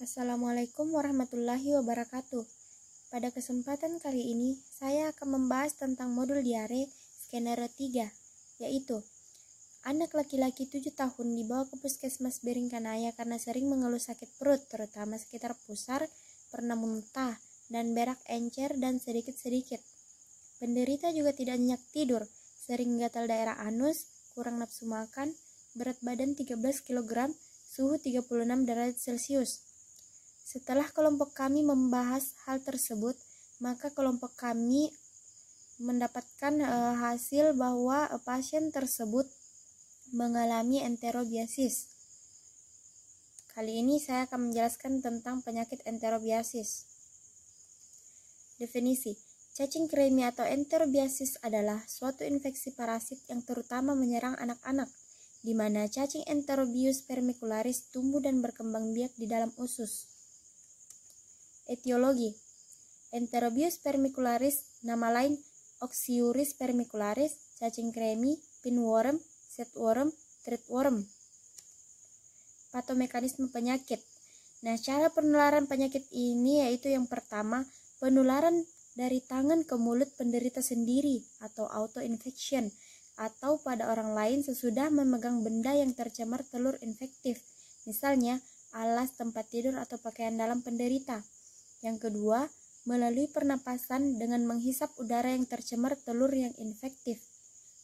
Assalamualaikum warahmatullahi wabarakatuh. Pada kesempatan kali ini, saya akan membahas tentang modul diare skenario 3, yaitu anak laki-laki 7 tahun dibawa ke puskesmas Beringkanaya karena sering mengeluh sakit perut, terutama sekitar pusar, pernah muntah, dan berak encer dan sedikit-sedikit. Penderita juga tidak nyenyak tidur, sering gatal daerah anus, kurang nafsu makan, berat badan 13 kg, suhu 36 derajat Celcius. Setelah kelompok kami membahas hal tersebut, maka kelompok kami mendapatkan hasil bahwa pasien tersebut mengalami enterobiasis. Kali ini saya akan menjelaskan tentang penyakit enterobiasis. Definisi: cacing kremi atau enterobiasis adalah suatu infeksi parasit yang terutama menyerang anak-anak, di mana cacing Enterobius vermicularis tumbuh dan berkembang biak di dalam usus. Etiologi: Enterobius vermicularis, nama lain Oxyuris vermicularis, cacing kremi, pinworm, setworm, threadworm. Patomekanisme penyakit. Nah, cara penularan penyakit ini yaitu yang pertama, penularan dari tangan ke mulut penderita sendiri atau autoinfection, atau pada orang lain sesudah memegang benda yang tercemar telur infektif, misalnya alas, tempat tidur, atau pakaian dalam penderita. Yang kedua, melalui pernapasan dengan menghisap udara yang tercemar telur yang infektif.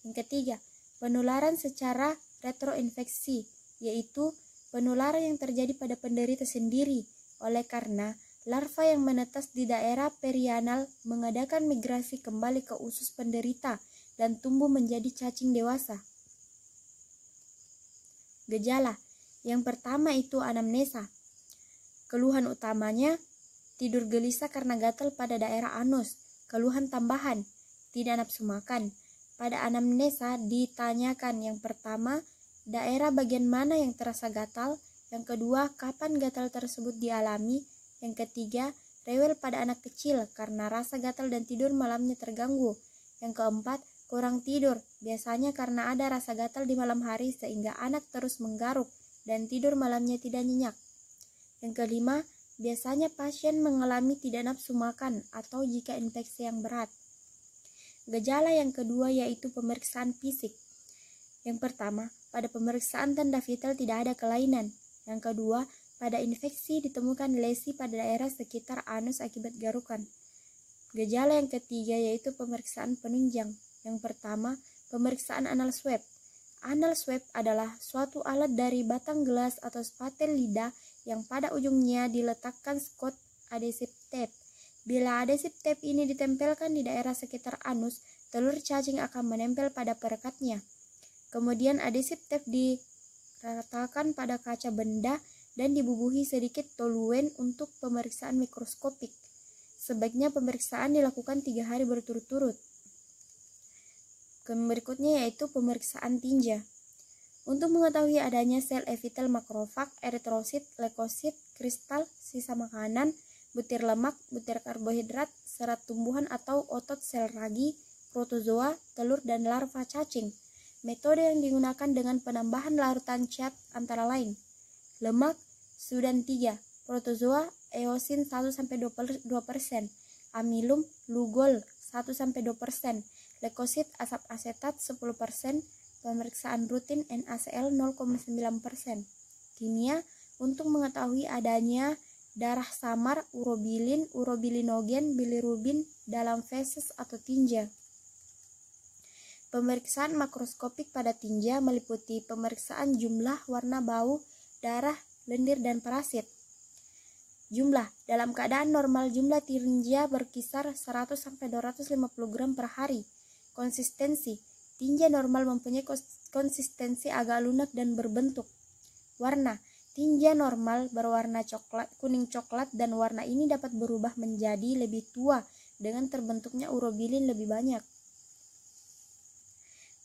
Yang ketiga, penularan secara retroinfeksi, yaitu penularan yang terjadi pada penderita sendiri oleh karena larva yang menetas di daerah perianal mengadakan migrasi kembali ke usus penderita dan tumbuh menjadi cacing dewasa. Gejala: yang pertama itu anamnesa. Keluhan utamanya tidur gelisah karena gatal pada daerah anus. Keluhan tambahan, tidak nafsu makan. Pada anamnesa ditanyakan yang pertama, daerah bagian mana yang terasa gatal. Yang kedua, kapan gatal tersebut dialami. Yang ketiga, rewel pada anak kecil karena rasa gatal dan tidur malamnya terganggu. Yang keempat, kurang tidur, biasanya karena ada rasa gatal di malam hari sehingga anak terus menggaruk dan tidur malamnya tidak nyenyak. Yang kelima, biasanya pasien mengalami tidak nafsu makan atau jika infeksi yang berat. Gejala yang kedua yaitu pemeriksaan fisik. Yang pertama, pada pemeriksaan tanda vital tidak ada kelainan. Yang kedua, pada infeksi ditemukan lesi pada daerah sekitar anus akibat garukan. Gejala yang ketiga yaitu pemeriksaan penunjang. Yang pertama, pemeriksaan anal swab. Anal swab adalah suatu alat dari batang gelas atau spatel lidah yang pada ujungnya diletakkan Scotch adhesive tape. Bila adhesive tape ini ditempelkan di daerah sekitar anus, telur cacing akan menempel pada perekatnya. Kemudian adhesive tape diratakan pada kaca benda dan dibubuhi sedikit toluen untuk pemeriksaan mikroskopik. Sebaiknya pemeriksaan dilakukan 3 hari berturut-turut. Berikutnya yaitu pemeriksaan tinja. Untuk mengetahui adanya sel epitel makrofag, eritrosit, leukosit, kristal, sisa makanan, butir lemak, butir karbohidrat, serat tumbuhan atau otot sel ragi, protozoa, telur, dan larva cacing. Metode yang digunakan dengan penambahan larutan cat antara lain: lemak, sudan 3, protozoa, eosin 1-2%, amilum, lugol 1-2%, leukosit, asap asetat 10%, pemeriksaan rutin NaCl 0,9%. Kimia, untuk mengetahui adanya darah samar, urobilin, urobilinogen, bilirubin dalam feses atau tinja. Pemeriksaan makroskopik pada tinja meliputi pemeriksaan jumlah, warna, bau, darah, lendir, dan parasit. Jumlah: dalam keadaan normal jumlah tinja berkisar 100-250 gram per hari. Konsistensi: tinja normal mempunyai konsistensi agak lunak dan berbentuk. Warna: tinja normal berwarna coklat, kuning coklat, dan warna ini dapat berubah menjadi lebih tua dengan terbentuknya urobilin lebih banyak.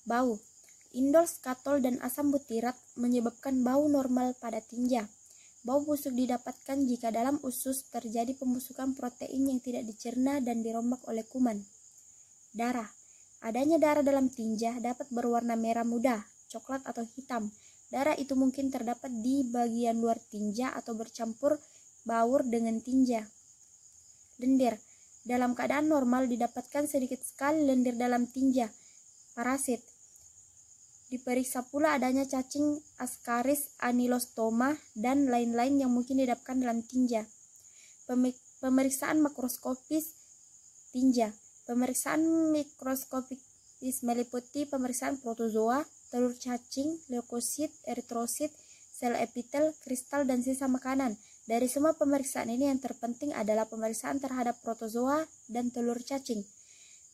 Bau: indol, skatol, dan asam butirat menyebabkan bau normal pada tinja. Bau busuk didapatkan jika dalam usus terjadi pembusukan protein yang tidak dicerna dan dirombak oleh kuman. Darah: adanya darah dalam tinja dapat berwarna merah muda, coklat, atau hitam. Darah itu mungkin terdapat di bagian luar tinja atau bercampur baur dengan tinja. Lendir. Dalam keadaan normal didapatkan sedikit sekali lendir dalam tinja parasit. Diperiksa pula adanya cacing Ascaris anilostoma dan lain-lain yang mungkin didapatkan dalam tinja. Pemeriksaan makroskopis tinja. Pemeriksaan mikroskopis meliputi pemeriksaan protozoa, telur cacing, leukosit, eritrosit, sel epitel, kristal, dan sisa makanan. Dari semua pemeriksaan ini yang terpenting adalah pemeriksaan terhadap protozoa dan telur cacing.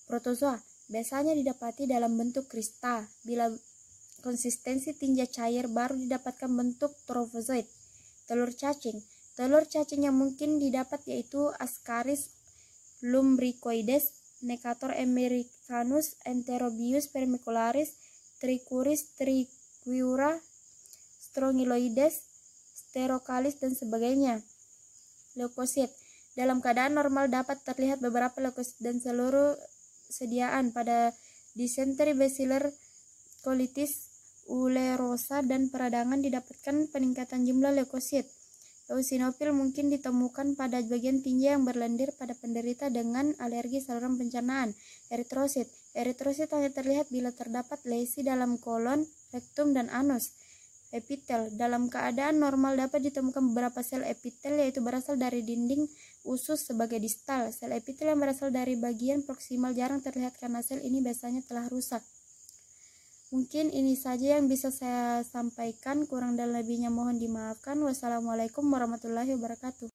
Protozoa biasanya didapati dalam bentuk kristal. Bila konsistensi tinja cair baru didapatkan bentuk trofozoid. Telur cacing yang mungkin didapat yaitu Ascaris lumbricoides, Necator americanus, Enterobius vermicularis, Trichuris trichiura, Strongyloides, Sterocallis, dan sebagainya. Leukosit. Dalam keadaan normal dapat terlihat beberapa leukosit dan seluruh sediaan pada disenteri, baciller, colitis ulcerosa, dan peradangan didapatkan peningkatan jumlah leukosit. Eosinofil mungkin ditemukan pada bagian tinja yang berlendir pada penderita dengan alergi saluran pencernaan. Eritrosit hanya terlihat bila terdapat lesi dalam kolon, rektum, dan anus. Epitel. Dalam keadaan normal dapat ditemukan beberapa sel epitel yaitu berasal dari dinding usus sebagai distal. Sel epitel yang berasal dari bagian proksimal jarang terlihat karena sel ini biasanya telah rusak. Mungkin ini saja yang bisa saya sampaikan, kurang dan lebihnya mohon dimaafkan. Wassalamualaikum warahmatullahi wabarakatuh.